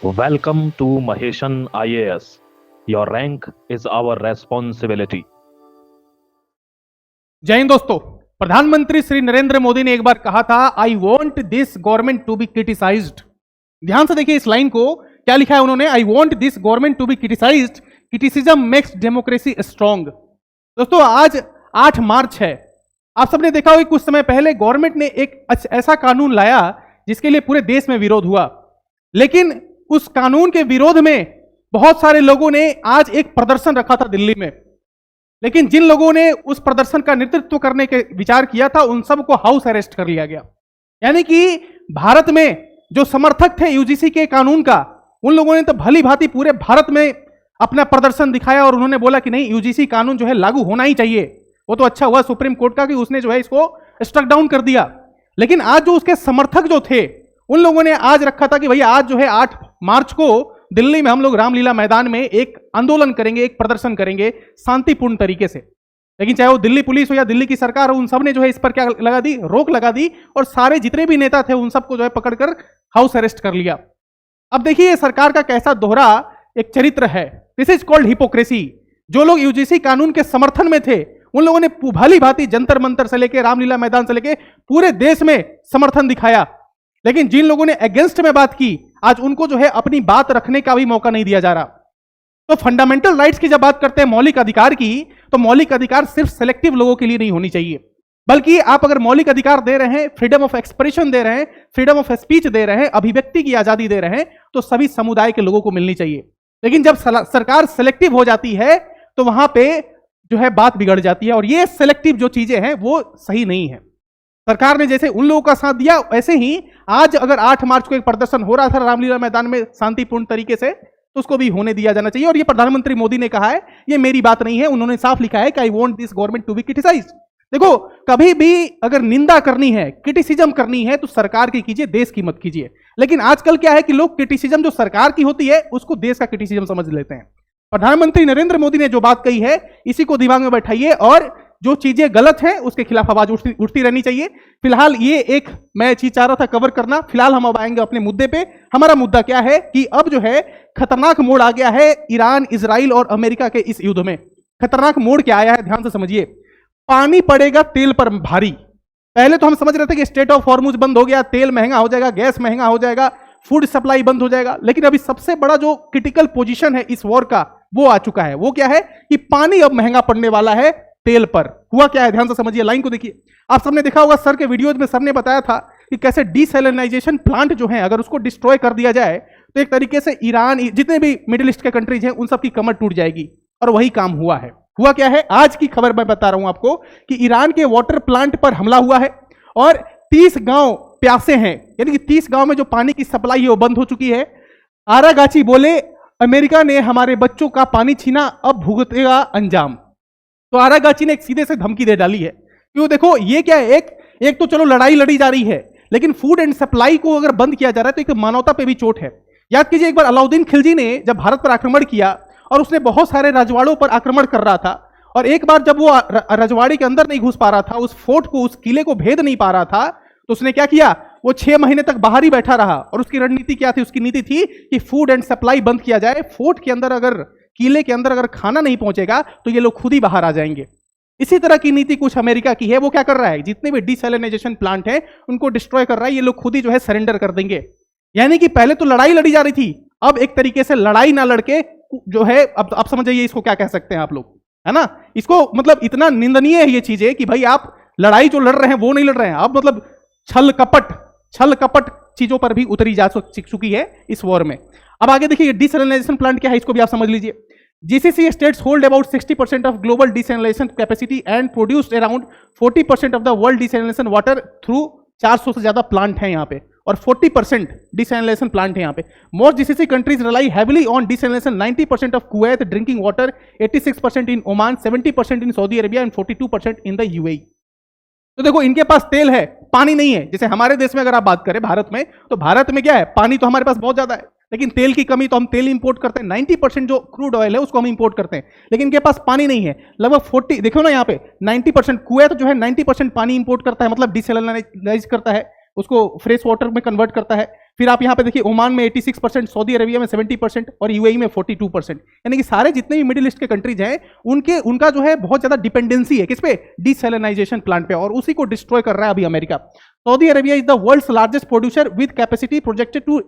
Welcome to Maheshan IAS. Your rank is our responsibility. जय हिंद दोस्तों। प्रधानमंत्री श्री नरेंद्र मोदी ने एक बार कहा था, I want this government to be criticised. ध्यान से देखिए इस लाइन को, क्या लिखा है उन्होंने, I want this government to be criticised, criticism makes democracy strong. दोस्तों आज 8 मार्च है। आप सबने देखा होगा कुछ समय पहले गवर्नमेंट ने एक ऐसा कानून लाया जिसके लिए पूरे देश में विरोध हुआ, लेकिन उस कानून के विरोध में बहुत सारे लोगों ने आज एक प्रदर्शन रखा था दिल्ली में। लेकिन जिन लोगों ने उस प्रदर्शन का नेतृत्व करने के विचार किया था उन सबको हाउस अरेस्ट कर लिया गया। यानी कि भारत में जो समर्थक थे यूजीसी के कानून का, उन लोगों ने तो भली भांति पूरे भारत में अपना प्रदर्शन दिखाया और उन्होंने बोला कि नहीं, यूजीसी कानून जो है लागू होना ही चाहिए। वो तो अच्छा हुआ सुप्रीम कोर्ट का कि उसने जो है इसको स्ट्रक डाउन कर दिया। लेकिन आज जो उसके समर्थक जो थे उन लोगों ने आज रखा था कि भैया आज जो है 8 मार्च को दिल्ली में हम लोग रामलीला मैदान में एक आंदोलन करेंगे, एक प्रदर्शन करेंगे शांतिपूर्ण तरीके से। लेकिन चाहे वो दिल्ली पुलिस हो या दिल्ली की सरकार हो, उन सब ने जो है इस पर क्या लगा दी, रोक लगा दी और सारे जितने भी नेता थे उन सबको जो है पकड़कर हाउस अरेस्ट कर लिया। अब देखिए ये सरकार का कैसा दोहरा एक चरित्र है। This is called hypocrisy. जो लोग यूजीसी कानून के समर्थन में थे उन लोगों ने भली भांति जंतर मंतर से लेके रामलीला मैदान से लेके पूरे देश में समर्थन दिखाया, लेकिन जिन लोगों ने अगेंस्ट में बात की आज उनको जो है अपनी बात रखने का भी मौका नहीं दिया जा रहा। तो फंडामेंटल राइट्स की जब बात करते हैं, मौलिक अधिकार की, तो मौलिक अधिकार सिर्फ सेलेक्टिव लोगों के लिए नहीं होनी चाहिए, बल्कि आप अगर मौलिक अधिकार दे रहे हैं, फ्रीडम ऑफ एक्सप्रेशन दे रहे हैं, फ्रीडम ऑफ स्पीच दे रहे हैं, अभिव्यक्ति की आजादी दे रहे हैं, तो सभी समुदाय के लोगों को मिलनी चाहिए। लेकिन जब सरकार सेलेक्टिव हो जाती है तो वहां पे जो है बात बिगड़ जाती है, और ये सेलेक्टिव जो चीजें हैं वो सही नहीं है। सरकार ने जैसे उन लोगों का साथ दिया, वैसे ही आज अगर 8 मार्च को एक प्रदर्शन हो रहा था रामलीला मैदान में शांतिपूर्ण तरीके से, तो उसको भी होने दिया जाना चाहिए। और ये प्रधानमंत्री मोदी ने कहा है, ये मेरी बात नहीं है, उन्होंने साफ लिखा है कि I want this government to be criticised. देखो, कभी भी अगर निंदा करनी है, क्रिटिसिज्म करनी है, तो सरकार की कीजिए, देश की मत कीजिए। लेकिन आजकल क्या है कि लोग क्रिटिसिज्म जो सरकार की होती है उसको देश का क्रिटिसिज्म समझ लेते हैं। प्रधानमंत्री नरेंद्र मोदी ने जो बात कही है इसी को दिमाग में बैठाइए, और जो चीजें गलत हैं उसके खिलाफ आवाज उठती रहनी चाहिए। फिलहाल ये एक मैं चीज चाह रहा था कवर करना। फिलहाल हम अब आएंगे अपने मुद्दे पे। हमारा मुद्दा क्या है कि अब जो है खतरनाक मोड़ आ गया है ईरान, इजराइल और अमेरिका के इस युद्ध में। खतरनाक मोड़ क्या आया है, ध्यान से समझिए। पानी पड़ेगा तेल पर भारी। पहले तो हम समझ रहे थे कि स्ट्रेट ऑफ हॉर्मुज बंद हो गया, तेल महंगा हो जाएगा, गैस महंगा हो जाएगा, फूड सप्लाई बंद हो जाएगा। लेकिन अभी सबसे बड़ा जो क्रिटिकल पोजीशन है इस वॉर का वो आ चुका है। वो क्या है कि पानी अब महंगा पड़ने वाला है तेल पर। हुआ क्या है, ध्यान से समझिए, लाइन को देखिए। आप सबने देखा होगा सर के वीडियोज में सर ने बताया था कि कैसे डिसैलिनाइजेशन प्लांट जो है अगर उसको डिस्ट्रॉय कर दिया जाए तो एक तरीके से ईरान, जितने भी मिडिल ईस्ट के कंट्रीज हैं उन सब की कमर टूट जाएगी, और वही काम हुआ है। हुआ क्या है, आज की खबर मैं बता रहा हूं आपको कि ईरान के वाटर प्लांट पर हमला हुआ है और 30 गांव प्यासे हैं। यानी कि 30 गांव में जो पानी की सप्लाई है वो बंद हो चुकी है। आरागाची बोले, अमेरिका ने हमारे बच्चों का पानी छीना, अब भुगतेगा अंजाम। तो आरागाची ने एक सीधे से धमकी दे डाली है। क्यों, देखो ये क्या है, एक तो चलो लड़ाई लड़ी जा रही है, लेकिन फूड एंड सप्लाई को अगर बंद किया जा रहा है तो एक मानवता पे भी चोट है। याद कीजिए एक बार अलाउद्दीन खिलजी ने जब भारत पर आक्रमण किया और उसने बहुत सारे रजवाड़ों पर आक्रमण कर रहा था, और एक बार जब वो रजवाड़ी के अंदर नहीं घुस पा रहा था, उस फोर्ट को, उस किले को भेद नहीं पा रहा था, तो उसने क्या किया, वो 6 महीने तक बाहर ही बैठा रहा। और उसकी रणनीति क्या थी, उसकी नीति थी कि फूड एंड सप्लाई बंद किया जाए, फोर्ट के अंदर अगर, किले के अंदर अगर खाना नहीं पहुंचेगा तो ये लोग खुद ही बाहर आ जाएंगे। इसी तरह की नीति कुछ अमेरिका की है। वो क्या कर रहा है, जितने भी डिसैलिनाइजेशन प्लांट हैं उनको डिस्ट्रॉय कर रहा है, ये लोग खुद ही जो है सरेंडर कर देंगे। यानी कि पहले तो लड़ाई लड़ी जा रही थी, अब एक तरीके से लड़ाई ना लड़के जो है, अब आप समझ जाइए इसको क्या कह सकते हैं आप लोग, है ना। इसको मतलब इतना निंदनीय है ये चीजें कि भाई आप लड़ाई जो लड़ रहे हैं वो नहीं लड़ रहे हैं, अब मतलब छल कपट चीजों पर भी उतरी जा चुकी है इस वॉर में। अब आगे देखिए डिसैलिनाइजेशन प्लांट क्या है, इसको भी आप समझ लीजिए। GCC states hold about 60% of global desalination capacity and produced around 40% of the world desalination water through 400 से ज्यादा प्लांट हैं यहाँ पे, और 40% डिसैलिनेशन प्लांट है यहाँ पे। Most GCC countries rely heavily on desalination. 90% of Kuwait drinking water, 86% in Oman, 70% in Saudi Arabia and 42% in the UAE। तो देखो इनके पास तेल है, पानी नहीं है। जैसे हमारे देश में अगर आप बात करें भारत में, तो भारत में क्या है, पानी तो हमारे पास बहुत ज्यादा है, लेकिन तेल की कमी, तो हम तेल इंपोर्ट करते हैं। 90% जो क्रूड ऑयल है उसको हम इंपोर्ट करते हैं, लेकिन इनके पास पानी नहीं है। लगभग 40, देखो ना यहाँ पे 90%, कुवैत जो है 90% पानी इंपोर्ट करता है, मतलब डिसैलिनाइज करता है, उसको फ्रेश वाटर में कन्वर्ट करता है। फिर आप यहाँ पे देखिए ओमान में 86%, सऊदी अरेबिया में 70% और यूएई में 42%। यानी कि सारे जितने भी मिडिल ईस्ट के कंट्रीज हैं उनका जो है बहुत ज्यादा डिपेंडेंसी है किस पे, डिसैलिनाइजेशन प्लांट पे, और उसी को डिस्ट्रॉय कर रहा है अभी America. Saudi Arabia is the world's largest producer with capacity projected to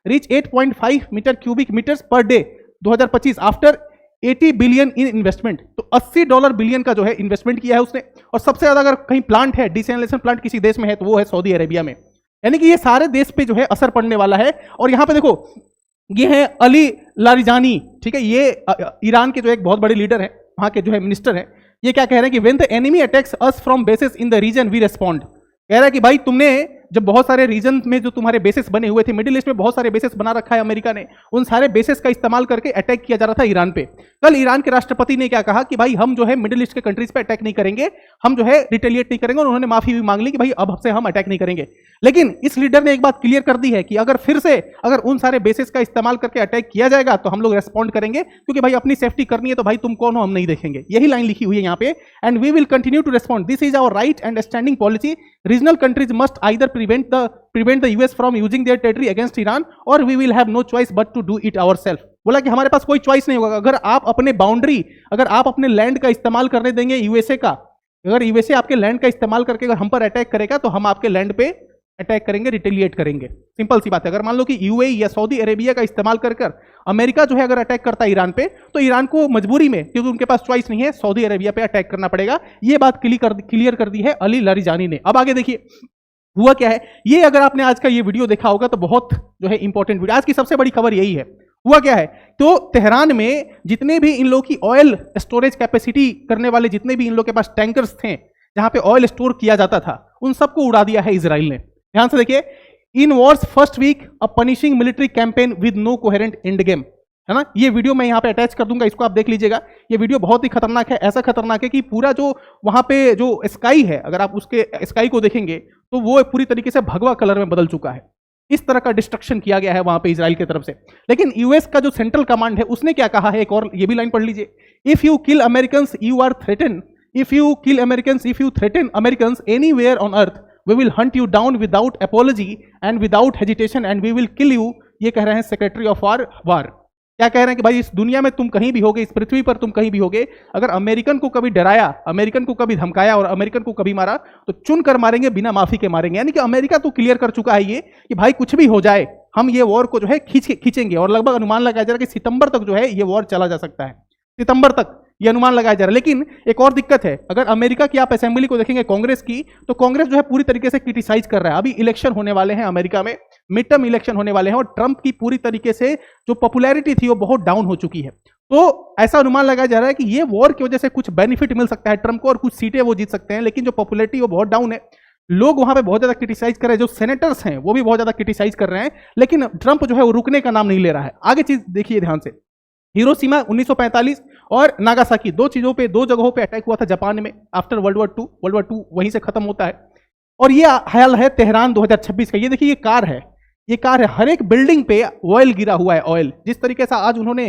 reach 8.5 metre cubic metres per day 2025 after 80 billion in investment. तो $80 बिलियन का जो है इन्वेस्टमेंट किया है उसने, और सबसे ज्यादा अगर कहीं प्लांट है, डिसैलिनेशन प्लांट किसी देश में है तो वो है सऊदी अरेबिया में। यानी कि ये सारे देश पे जो है असर पड़ने वाला है। और यहां पे देखो ये है अली लारिजानी, ठीक है, ये ईरान के जो एक बहुत बड़े लीडर है, वहां के जो है मिनिस्टर है। ये क्या कह रहे हैं कि when the enemy attacks us from bases in the region we respond. कह रहा है कि भाई तुमने जब बहुत सारे रीजन में जो तुम्हारे बेसिस बने हुए थे, मिडिल ईस्ट में बहुत सारे बेसिस बना रखा है अमेरिका ने, उन सारे बेसिस का इस्तेमाल करके अटैक किया जा रहा था ईरान पे। कल ईरान के राष्ट्रपति ने क्या कहा कि भाई हम जो है मिडिल ईस्ट के कंट्रीज पे अटैक नहीं करेंगे, हम जो है रिटेलिएट नहीं करेंगे, और उन्होंने माफी भी मांग ली कि भाई अब से हम अटैक नहीं करेंगे। लेकिन इस लीडर ने एक बात क्लियर कर दी है कि अगर फिर से अगर उन सारे बेसिस का इस्तेमाल करके अटैक किया जाएगा तो हम लोग रेस्पॉन्ड करेंगे, क्योंकि भाई अपनी सेफ्टी करनी है, तो भाई तुम कौन हो हम नहीं देखेंगे। यही लाइन लिखी हुई है यहाँ पे, and we will continue to respond, this is our right and standing policy, regional countries must either prevent the US from using their territory against Iran or we will have no choice but to do it ourselves। बोला कि हमारे पास कोई choice नहीं होगा, अगर आप अपने boundary, अगर आप अपने लैंड का इस्तेमाल करने देंगे यूएसए का, अगर यूएसए आपके लैंड का इस्तेमाल करके अगर हम पर अटैक करेगा तो हम आपके लैंड पे अटैक करेंगे, रिटेलिएट करेंगे। सिंपल सी बात है। अगर मान लो कि यूएई या सऊदी अरेबिया का इस्तेमाल कर अमेरिका जो है अगर अटैक करता है ईरान पे, तो ईरान को मजबूरी में, क्योंकि उनके पास चॉइस नहीं है, सऊदी अरेबिया पे अटैक करना पड़ेगा। ये बात क्लियर कर दी है अली लारिजानी ने। अब आगे देखिए हुआ क्या है। ये अगर आपने आज का ये वीडियो देखा होगा तो बहुत जो है इंपॉर्टेंट वीडियो, आज की सबसे बड़ी खबर यही है। हुआ क्या है, तो तेहरान में जितने भी इन लोग की ऑयल स्टोरेज कैपेसिटी करने वाले जितने भी इन लोग के पास टैंकर्स थे जहां पे ऑयल स्टोर किया जाता था, उन सबको उड़ा दिया है इजराइल ने। ध्यान से देखिए, in wars first week a punishing military campaign with no coherent end game, है ना। ये वीडियो मैं यहाँ पे अटैच कर दूंगा, इसको आप देख लीजिएगा। ये वीडियो बहुत ही खतरनाक है, ऐसा खतरनाक है कि पूरा जो वहां पे जो स्काई है, अगर आप उसके स्काई को देखेंगे तो वो पूरी तरीके से भगवा कलर में बदल चुका है। इस तरह का डिस्ट्रक्शन किया गया है वहां पे इजराइल की तरफ से। लेकिन यूएस का जो सेंट्रल कमांड है उसने क्या कहा है, एक और ये भी लाइन पढ़ लीजिए। If you kill Americans you are threaten, if you kill Americans, if you threaten Americans anywhere on earth we will hunt you down without apology and without hesitation and we will kill you. ये कह रहे हैं secretary of war. क्या कह रहे हैं कि भाई इस दुनिया में तुम कहीं भी होगे, इस पृथ्वी पर तुम कहीं भी होगे, अगर अमेरिकन को कभी डराया, अमेरिकन को कभी धमकाया और अमेरिकन को कभी मारा तो चुन कर मारेंगे, बिना माफी के मारेंगे। यानी कि अमेरिका तो क्लियर कर चुका है ये कि भाई कुछ भी हो जाए हम ये वॉर को जो है खींचेंगे। और लगभग अनुमान लगाया जा रहा है कि सितंबर तक जो है ये वॉर चला जा सकता है, सितंबर तक ये अनुमान लगाया जा रहा है। लेकिन एक और दिक्कत है, अगर अमेरिका की आप असेंबली को देखेंगे कांग्रेस की, तो कांग्रेस जो है पूरी तरीके से क्रिटिसाइज कर रहा है। अभी इलेक्शन होने वाले हैं अमेरिका में, मिड टर्म इलेक्शन होने वाले हैं, और ट्रंप की पूरी तरीके से जो पॉपुलैरिटी थी वो बहुत डाउन हो चुकी है। तो ऐसा अनुमान लगाया जा रहा है कि ये वॉर की वजह से कुछ बेनिफिट मिल सकता है ट्रंप को और कुछ सीटें वो जीत सकते हैं, लेकिन जो पॉपुलैरिटी वो बहुत डाउन है। लोग वहां पे बहुत ज्यादा क्रिटिसाइज कर रहे हैं, जो सेनेटर्स हैं वो भी बहुत ज्यादा क्रिटिसाइज कर रहे हैं, लेकिन ट्रंप जो है वो रुकने का नाम नहीं ले रहा है। आगे चीज देखिए ध्यान से, हिरोशिमा 1945 और नागासाकी, दो जगहों पे अटैक हुआ था जापान में आफ्टर वर्ल्ड वॉर 2 वहीं से खत्म होता है। और ये हाल है तेहरान 2026 का। ये देखिए, ये कार है, हर एक बिल्डिंग पे ऑयल गिरा हुआ है, ऑयल। जिस तरीके से आज उन्होंने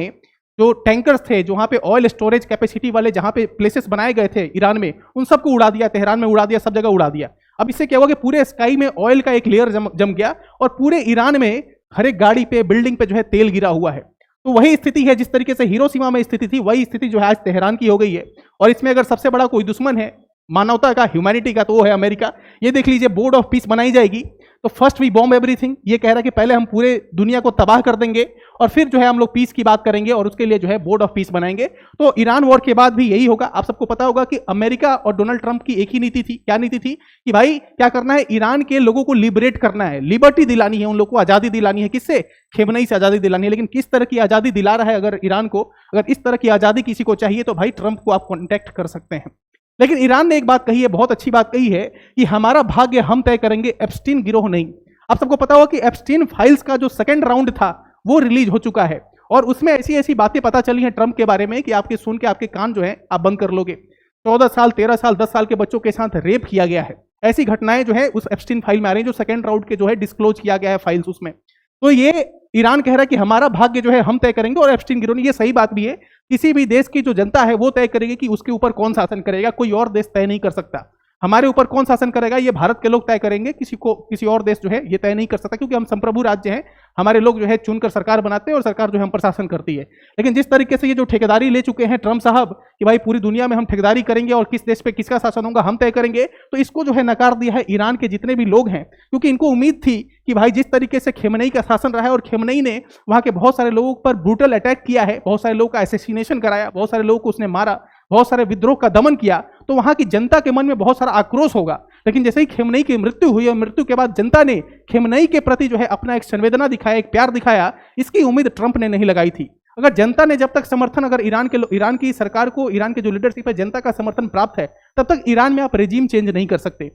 जो टैंकर्स थे जो वहां पे ऑयल स्टोरेज कैपेसिटी वाले जहां पे प्लेसेस बनाए गए थे ईरान में, उन सबको उड़ा दिया, तेहरान में उड़ा दिया, सब जगह उड़ा दिया। अब इससे क्या हुआ कि पूरे स्काई में ऑयल का एक लेयर जम गया, और पूरे ईरान में हर एक गाड़ी पे, बिल्डिंग पे जो है तेल गिरा हुआ है। तो वही स्थिति है, जिस तरीके से हिरोशिमा में स्थिति थी वही स्थिति जो है आज तेहरान की हो गई है। और इसमें अगर सबसे बड़ा कोई दुश्मन है मानवता का, ह्यूमैनिटी का, तो वो है अमेरिका। ये देख लीजिए, बोर्ड ऑफ पीस बनाई जाएगी तो फर्स्ट वी बॉम्ब एवरीथिंग। ये कह रहा है कि पहले हम पूरे दुनिया को तबाह कर देंगे और फिर जो है हम लोग पीस की बात करेंगे, और उसके लिए जो है बोर्ड ऑफ पीस बनाएंगे। तो ईरान वॉर के बाद भी यही होगा। आप सबको पता होगा कि अमेरिका और डोनाल्ड ट्रंप की एक ही नीति थी। क्या नीति थी कि भाई क्या करना है, ईरान के लोगों को लिबरेट करना है, लिबर्टी दिलानी है, उन लोगों को आजादी दिलानी है। किससे? खेमनई से आजादी दिलानी है। लेकिन किस तरह की आजादी दिला रहा है अगर ईरान को, अगर इस तरह की आजादी किसी को चाहिए तो भाई ट्रंप को आप कॉन्टेक्ट कर सकते हैं। लेकिन ईरान ने एक बात कही है, बहुत अच्छी बात कही है कि हमारा भाग्य हम तय करेंगे, एप्स्टीन गिरोह नहीं। आप सबको पता होगा कि एप्स्टीन फाइल्स का जो सेकंड राउंड था वो रिलीज हो चुका है, और उसमें ऐसी ऐसी बातें पता चली हैं ट्रंप के बारे में कि आपके सुन के आपके कान जो है आप बंद कर लोगे। 14 साल, 13 साल, 10 साल के बच्चों के साथ रेप किया गया है। ऐसी घटनाएं जो है उस एप्स्टीन फाइल में आ रही है, जो सेकंड राउंड के जो है डिस्क्लोज किया गया है फाइल्स उसमें। तो ये ईरान कह रहा है कि हमारा भाग्य जो है हम तय करेंगे, और एप्स्टीन गिरोह नहीं। ये सही बात भी है, किसी भी देश की जो जनता है वो तय करेगी कि उसके ऊपर कौन शासन करेगा, कोई और देश तय नहीं कर सकता। हमारे ऊपर कौन शासन करेगा ये भारत के लोग तय करेंगे, किसी और देश जो है ये तय नहीं कर सकता, क्योंकि हम संप्रभु राज्य हैं, हमारे लोग जो है चुनकर सरकार बनाते हैं और सरकार जो है हम पर शासन करती है। लेकिन जिस तरीके से ये जो ठेकेदारी ले चुके हैं ट्रम्प साहब कि भाई पूरी दुनिया में हम ठेकेदारी करेंगे और किस देश पे किसका शासन होगा हम तय करेंगे, तो इसको जो है नकार दिया है ईरान के जितने भी लोग हैं, क्योंकि इनको उम्मीद थी कि भाई जिस तरीके से खेमनेई का शासन रहा है और खेमनेई ने वहां के बहुत सारे लोगों पर ब्रूटल अटैक किया है, बहुत सारे लोगों का असैसिनेशन कराया, बहुत सारे लोगों को उसने मारा, बहुत सारे विद्रोह का दमन किया, तो वहां की जनता के मन में बहुत सारा आक्रोश होगा। लेकिन जैसे ही खेमनेई की मृत्यु हुई और मृत्यु के बाद जनता ने खेमनेई के प्रति जो है अपना एक संवेदना दिखाया, एक प्यार दिखाया, इसकी उम्मीद ट्रंप ने नहीं लगाई थी। अगर जनता ने जब तक समर्थन, अगर ईरान की सरकार को, ईरान के जो लीडरशिप है, जनता का समर्थन प्राप्त है, तब तक ईरान में आप रेजिम चेंज नहीं कर सकते।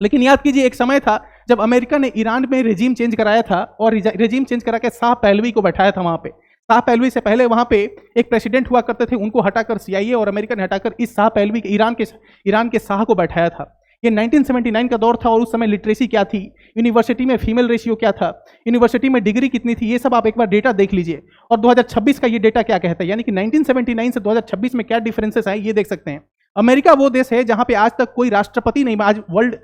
लेकिन याद कीजिए एक समय था जब अमेरिका ने ईरान में रेजिम चेंज कराया था और रेजिम चेंज करा के शाह पहलवी को बैठाया था वहां पे। शाह पहलवी से पहले वहां पे एक प्रेसिडेंट हुआ करते थे, उनको हटाकर सीआईए और अमेरिका ने हटाकर इस शाह पहलवी ईरान के शाह को बैठाया था। ये 1979 का दौर था और उस समय लिटरेसी क्या थी, यूनिवर्सिटी में फीमेल रेशियो क्या था, यूनिवर्सिटी में डिग्री कितनी थी, ये सब आप एक बार डेटा देख लीजिए और 2026 का ये डेटा क्या कहता है, यानी कि 1979 से 2026 में क्या डिफरेंसेस आए ये देख सकते हैं। अमेरिका वो देश है जहां पे आज तक कोई राष्ट्रपति नहीं, आज वर्ल्ड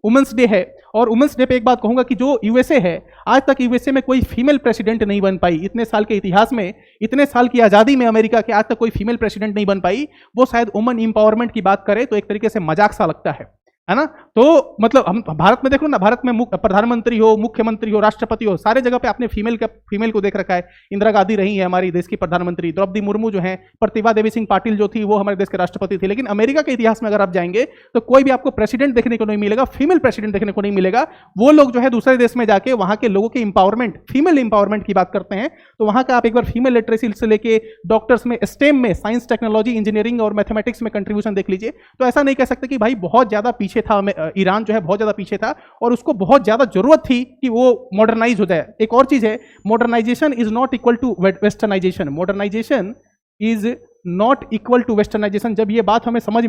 वुमेन्स डे है और वुमेन्स डे पे एक बात कहूंगा कि जो यूएसए है, आज तक यूएसए में कोई फीमेल प्रेसिडेंट नहीं बन पाई। इतने साल के इतिहास में, इतने साल की आज़ादी में अमेरिका के आज तक कोई फीमेल प्रेसिडेंट नहीं बन पाई। वो शायद वुमन एम्पावरमेंट की बात करें तो एक तरीके से मजाक सा लगता है ना। तो मतलब हम भारत में देख लो ना, भारत में प्रधानमंत्री हो, मुख्यमंत्री हो, राष्ट्रपति हो, सारे जगह पे आपने फीमेल को देख रखा है। इंदिरा गांधी रही है हमारी देश की प्रधानमंत्री, द्रौपदी मुर्मू जो है, प्रतिभा देवी सिंह पाटिल जो थी वो हमारे देश के राष्ट्रपति थी। लेकिन अमेरिका के इतिहास में अगर आप जाएंगे तो कोई भी आपको प्रेसिडेंट देखने को नहीं मिलेगा, फीमेल प्रेसिडेंट देखने को नहीं मिलेगा। वो लोग जो है दूसरे देश में जाके वहां के लोगों के इंपावरमेंट, फीमेल इंपावरमेंट की बात करते हैं, तो वहां का आप एक बार फीमेल लिटरेसी से लेके डॉक्टर्स में, स्टेम में, साइंस, टेक्नोलॉजी, इंजीनियरिंग और मैथमेटिक्स में कंट्रीब्यूशन देख लीजिए। तो ऐसा नहीं कह सकते कि भाई बहुत ज्यादा पीछे था ईरान, जो है बहुत ज्यादा पीछे था और उसको बहुत ज्यादा जरूरत थी कि वो मॉडर्नाइज हो जाए। एक और चीज है, modernisation is not equal to westernisation, modernisation is not equal to westernisation. जब ये बात हमें समझ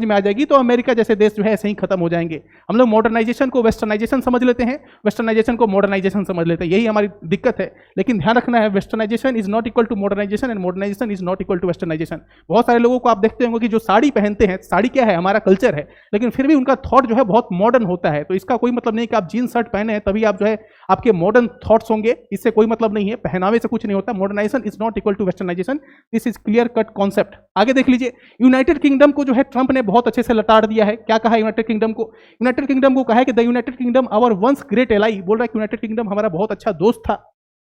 में आ जाएगी तो अमेरिका जैसे देश जो है ऐसे ही खत्म हो जाएंगे। हम लोग मॉडर्नाइजेशन को वेस्टर्नाइजेशन समझ लेते हैं, वेस्टर्नाइजेशन को मॉडर्नाइजेशन समझ लेते हैं, यही हमारी दिक्कत है। लेकिन ध्यान रखना है, westernisation is not equal to modernisation and modernisation is not equal to westernisation. बहुत सारे लोगों को आप देखते होंगे कि जो साड़ी पहनते हैं, साड़ी क्या है, हमारा कल्चर है, लेकिन फिर भी उनका थॉट जो है बहुत मॉडर्न होता है। तो इसका कोई मतलब नहीं कि आप जीन्स शर्ट पहने हैं तभी आप जो है आपके मॉडर्न थॉट्स होंगे, इससे कोई मतलब नहीं है, पहनावे से कुछ नहीं होता। Modernisation is not equal to westernisation, this is clear cut concept. आगे देख लीजिए, यूनाइटेड किंगडम को जो है ट्रंप ने बहुत अच्छे से लताड़ दिया है। क्या कहा यूनाइटेड किंगडम को? यूनाइटेड किंगडम को कहा है कि the United Kingdom our once great ally, बोल रहा है कि यूनाइटेड किंगडम हमारा बहुत अच्छा दोस्त था,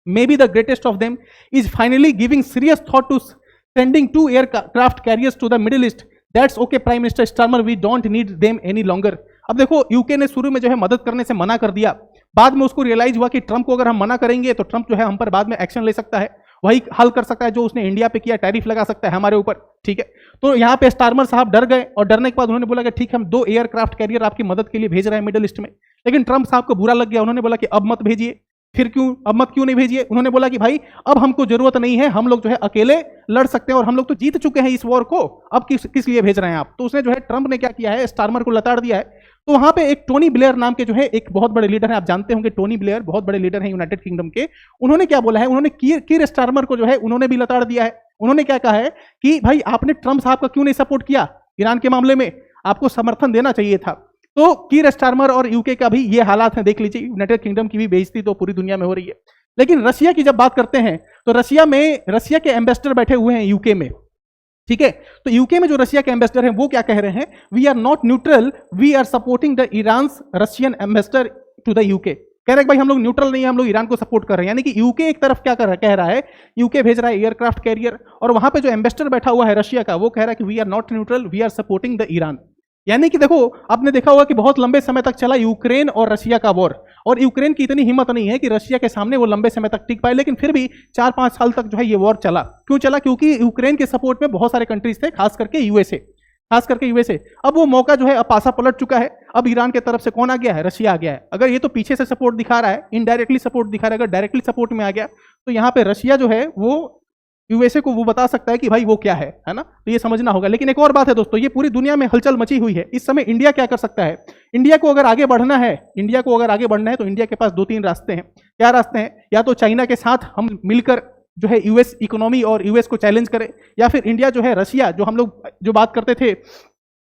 may be the greatest of them, is finally giving serious thought to sending 2 aircraft carriers to the Middle East. That's okay Prime Minister Starmer, we don't need them any longer. अब देखो, UK ने शुरू में जो है मदद करने से मना कर दिया, बाद में उसको रियलाइज हुआ कि ट्रंप को अगर हम मना करेंगे तो ट्रंप जो है हम पर बाद में एक्शन ले सकता है, वही हल कर सकता है जो उसने इंडिया पे किया, टैरिफ लगा सकता है हमारे ऊपर, ठीक है। तो यहाँ पे स्टारमर साहब डर गए और डरने के बाद उन्होंने बोला कि ठीक है, हम 2 एयरक्राफ्ट कैरियर आपकी मदद के लिए भेज रहे हैं मिडिल ईस्ट में। लेकिन ट्रंप साहब को बुरा लग गया, उन्होंने बोला कि अब मत भेजिए। फिर क्यों, अब मत क्यों नहीं भेजिए? उन्होंने बोला कि भाई अब हमको जरूरत नहीं है, हम लोग जो है अकेले लड़ सकते हैं और हम लोग तो जीत चुके हैं इस वॉर को, अब किस लिए भेज रहे हैं आप? तो उसने जो है, ट्रंप ने क्या किया है, स्टारमर को लताड़ दिया है। तो वहां पे एक टोनी ब्लेयर नाम के जो है एक बहुत बड़े लीडर हैं, आप जानते होंगे टोनी ब्लेयर बहुत बड़े लीडर हैं यूनाइटेड किंगडम के। उन्होंने क्या बोला है, उन्होंने कीर स्टारमर को जो है उन्होंने भी लताड़ दिया है। उन्होंने क्या कहा है कि भाई आपने ट्रंप साहब का क्यों नहीं सपोर्ट किया ईरान के मामले में, आपको समर्थन देना चाहिए था। तो कीर स्टारमर और यूके का भी ये हालात है, देख लीजिए। यूनाइटेड किंगडम की भी बेइज्जती तो पूरी दुनिया में हो रही है। लेकिन रशिया की जब बात करते हैं तो रशिया के एम्बेसडर बैठे हुए हैं यूके में, ठीक है। तो यूके में जो रशिया के एम्बेसडर हैं वो क्या कह रहे हैं, we are not neutral, we are supporting the Iran's Russian ambassador to the UK. कह रहे हैं भाई हम लोग न्यूट्रल नहीं है, हम लोग ईरान को सपोर्ट कर रहे हैं। यानी कि यूके एक तरफ क्या कह रहा है, यूके भेज रहा है एयरक्राफ्ट कैरियर, और वहां पे जो एम्बेसडर बैठा हुआ है रशिया का, वो कह रहा है कि we are not neutral, we are supporting the Iran. यानी कि देखो, आपने देखा होगा कि बहुत लंबे समय तक चला यूक्रेन और रशिया का वॉर, और यूक्रेन की इतनी हिम्मत नहीं है कि रशिया के सामने वो लंबे समय तक टिक पाए, लेकिन फिर भी 4-5 साल तक जो है ये वॉर चला। क्यों चला? क्योंकि यूक्रेन के सपोर्ट में बहुत सारे कंट्रीज थे, खास करके यूएसए। अब वो मौका जो है अब पासा पलट चुका है। अब ईरान के तरफ से कौन आ गया है, रशिया आ गया है। अगर ये तो पीछे से सपोर्ट दिखा रहा है, इनडायरेक्टली सपोर्ट दिखा रहा है, अगर डायरेक्टली सपोर्ट में आ गया तो यहाँ पे रशिया जो है वो यूएसए को वो बता सकता है कि भाई वो क्या है ना। तो ये समझना होगा। लेकिन एक और बात है दोस्तों, ये पूरी दुनिया में हलचल मची हुई है इस समय। इंडिया क्या कर सकता है? इंडिया को अगर आगे बढ़ना है तो इंडिया के पास 2-3 रास्ते हैं। क्या रास्ते हैं? या तो चाइना के साथ हम मिलकर जो है यूएस इकोनॉमी और यूएस को चैलेंज करें, या फिर इंडिया जो है रशिया, जो हम लोग जो बात करते थे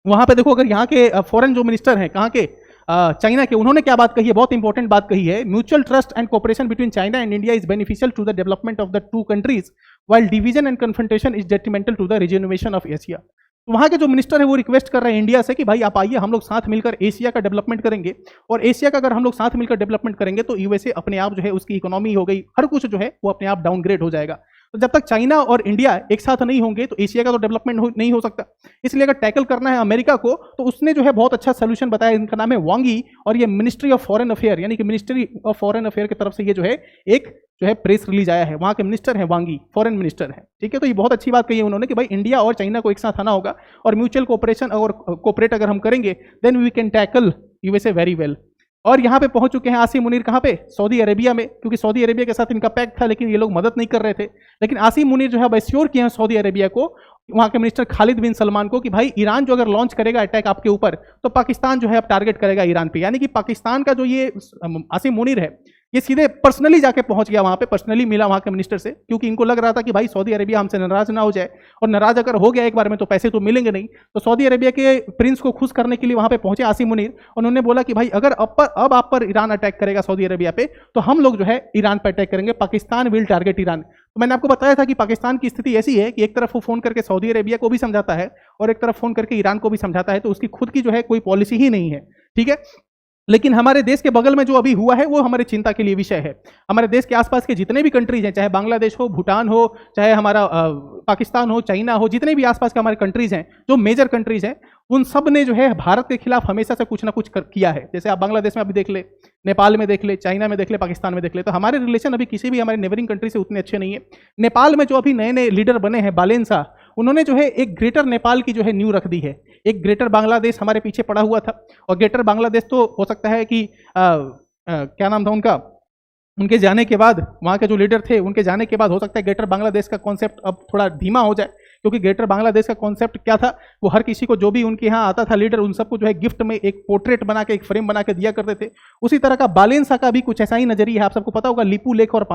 वहां पे देखो, अगर यहाँ के फॉरेन जो मिनिस्टर हैं, कहाँ के, चाइना के, उन्होंने क्या बात कही है, बहुत इंपॉर्टेंट बात कही है। Mutual trust and cooperation between China and India is beneficial to the development of the two countries while division and confrontation is detrimental to the reservation of Asia. तो वहाँ के जो मिनिस्टर है वो रिक्वेस्ट कर रहे हैं इंडिया से कि भाई आप आइए, हम लोग साथ मिलकर एशिया का डेवलपमेंट करेंगे, और एशिया का अगर हम लोग साथ मिलकर डेवलपमेंट करेंगे तो यूएसए अपने आप जो है, उसकी इकोनॉमी हो गई, हर कुछ जो है वो अपने आप डाउनग्रेड हो जाएगा। तो जब तक चाइना और इंडिया एक साथ नहीं होंगे तो एशिया का तो डेवलपमेंट नहीं हो सकता। इसलिए अगर टैकल करना है अमेरिका को, तो उसने जो है बहुत अच्छा सोल्यूशन बताया, इनका नाम है वांगी, और ये मिनिस्ट्री ऑफ फॉरेन अफेयर, यानी कि मिनिस्ट्री ऑफ फॉरेन अफेयर की तरफ से ये जो है एक जो है प्रेस रिलीज आया है। वहाँ के मिनिस्टर हैं वांगी, फॉरेन मिनिस्टर हैं, ठीक है। तो ये बहुत अच्छी बात कही है उन्होंने कि भाई इंडिया और चाइना को एक साथ आना होगा, और म्यूचुअल कोऑपरेशन और कोऑपरेट अगर हम करेंगे then we can tackle USA very well. और यहाँ पे पहुंच चुके हैं आसिम मुनीर, कहाँ पे, सऊदी अरेबिया में, क्योंकि सऊदी अरेबिया के साथ इनका पैक्ट था, लेकिन ये लोग मदद नहीं कर रहे थे। लेकिन आसिम मुनीर जो है अब एश्योर किए हैं सऊदी अरेबिया को, वहाँ के मिनिस्टर खालिद बिन सलमान को, कि भाई ईरान जो अगर लॉन्च करेगा अटैक आपके ऊपर, तो पाकिस्तान जो है अब टारगेट करेगा ईरान पे। यानी कि पाकिस्तान का जो ये आसिम मुनीर है, ये सीधे पर्सनली जाके पहुंच गया वहां पे, पर्सनली मिला वहां के मिनिस्टर से, क्योंकि इनको लग रहा था कि भाई सऊदी अरेबिया हमसे नाराज ना हो जाए, और नाराज अगर हो गया एक बार में तो पैसे तो मिलेंगे नहीं। तो सऊदी अरेबिया के प्रिंस को खुश करने के लिए वहां पे पहुंचे आसिम मुनीर। उन्होंने बोला कि भाई अगर अब आप पर ईरान अटैक करेगा सऊदी अरेबिया पे, तो हम लोग जो है ईरान पर अटैक करेंगे, पाकिस्तान विल टारगेट ईरान। तो मैंने आपको बताया था कि पाकिस्तान की स्थिति ऐसी है कि एक तरफ वो फोन करके सऊदी अरेबिया को भी समझाता है और एक तरफ फोन करके ईरान को भी समझाता है, तो उसकी खुद की जो है कोई पॉलिसी ही नहीं है, ठीक है। लेकिन हमारे देश के बगल में जो अभी हुआ है वो हमारे चिंता के लिए विषय है। हमारे देश के आसपास के जितने भी कंट्रीज हैं, चाहे बांग्लादेश हो, भूटान हो, चाहे हमारा पाकिस्तान हो, चाइना हो, जितने भी आसपास के हमारे कंट्रीज हैं, जो मेजर कंट्रीज हैं, उन सब ने जो है भारत के खिलाफ हमेशा से कुछ ना कुछ किया है। जैसे आप बांग्लादेश में अभी देख ले, नेपाल में देख ले, चाइना में देख ले, पाकिस्तान में देख ले। तो हमारे रिलेशन अभी किसी भी हमारे नेबरिंग कंट्री से उतने अच्छे नहीं है। नेपाल में जो अभी नए नए लीडर बने हैं, बालेन शाह, उन्होंने जो है एक ग्रेटर नेपाल की जो है न्यू रख दी है। एक ग्रेटर बांग्लादेश हमारे पीछे पड़ा हुआ था, और ग्रेटर बांग्लादेश तो हो सकता है कि क्या नाम था उनका, उनके जाने के बाद, वहाँ के जो लीडर थे उनके जाने के बाद हो सकता है ग्रेटर बांग्लादेश का कॉन्सेप्ट अब थोड़ा धीमा हो जाए। क्योंकि ग्रेटर बांग्लादेश का कॉन्सेप्ट क्या था, वो हर किसी को जो भी उनके यहाँ आता था लीडर, उन सबको जो है गिफ्ट में एक पोर्ट्रेट बना के, एक फ्रेम बना के दिया करते थे। उसी तरह का बालेन शाह का भी कुछ ऐसा ही नजरिया है। आप सबको पता होगा लिपू लेक और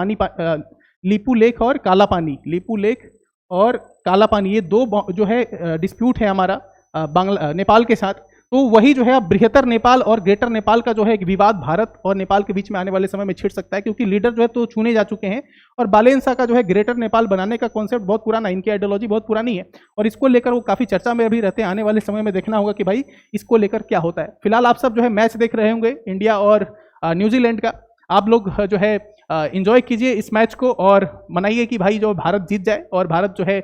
लिपू लेक और काला पानी, लिपू लेक और काला पानी, ये दो जो है डिस्प्यूट है हमारा नेपाल के साथ। तो वही जो है अब बृहत्तर नेपाल और ग्रेटर नेपाल का जो है एक विवाद भारत और नेपाल के बीच में आने वाले समय में छिड़ सकता है, क्योंकि लीडर जो है तो चुने जा चुके हैं। और बालेन शाह का जो है ग्रेटर नेपाल बनाने का कॉन्सेप्ट बहुत पुराना, इनकी आइडियोलॉजी बहुत पुरानी है, और इसको लेकर वो काफी चर्चा में अभी रहते हैं। आने वाले समय में देखना होगा कि भाई इसको लेकर क्या होता है। फिलहाल आप सब जो है मैच देख रहे होंगे इंडिया और न्यूजीलैंड का। आप लोग जो है एंजॉय कीजिए इस मैच को, और मनाइए कि भाई जो भारत जीत जाए, और भारत जो है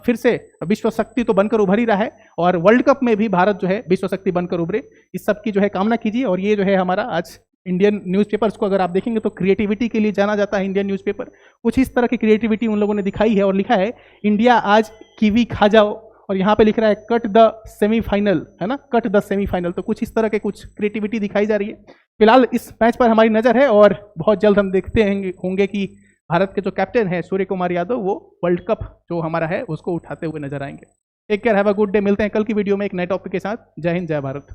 फिर से विश्व शक्ति तो बनकर उभर ही रहा है, और वर्ल्ड कप में भी भारत जो है विश्व शक्ति बनकर उभरे। इस सब की जो है कामना कीजिए। और ये जो है हमारा आज इंडियन न्यूज़पेपर्स को अगर आप देखेंगे तो क्रिएटिविटी के लिए जाना जाता है इंडियन न्यूज़पेपर। कुछ इस तरह की क्रिएटिविटी उन लोगों ने दिखाई है, और लिखा है इंडिया आज कीवी खा जाओ, और यहाँ पे लिख रहा है कट द सेमीफाइनल, है ना, कट द सेमीफाइनल। तो कुछ इस तरह के कुछ क्रिएटिविटी दिखाई जा रही है। फिलहाल इस मैच पर हमारी नज़र है, और बहुत जल्द हम देखते होंगे कि भारत के जो कैप्टन है सूर्य कुमार यादव, वो वर्ल्ड कप जो हमारा है उसको उठाते हुए नजर आएंगे। Take care, have a good day. मिलते हैं कल की वीडियो में एक नए टॉपिक के साथ। जय हिंद, जय भारत।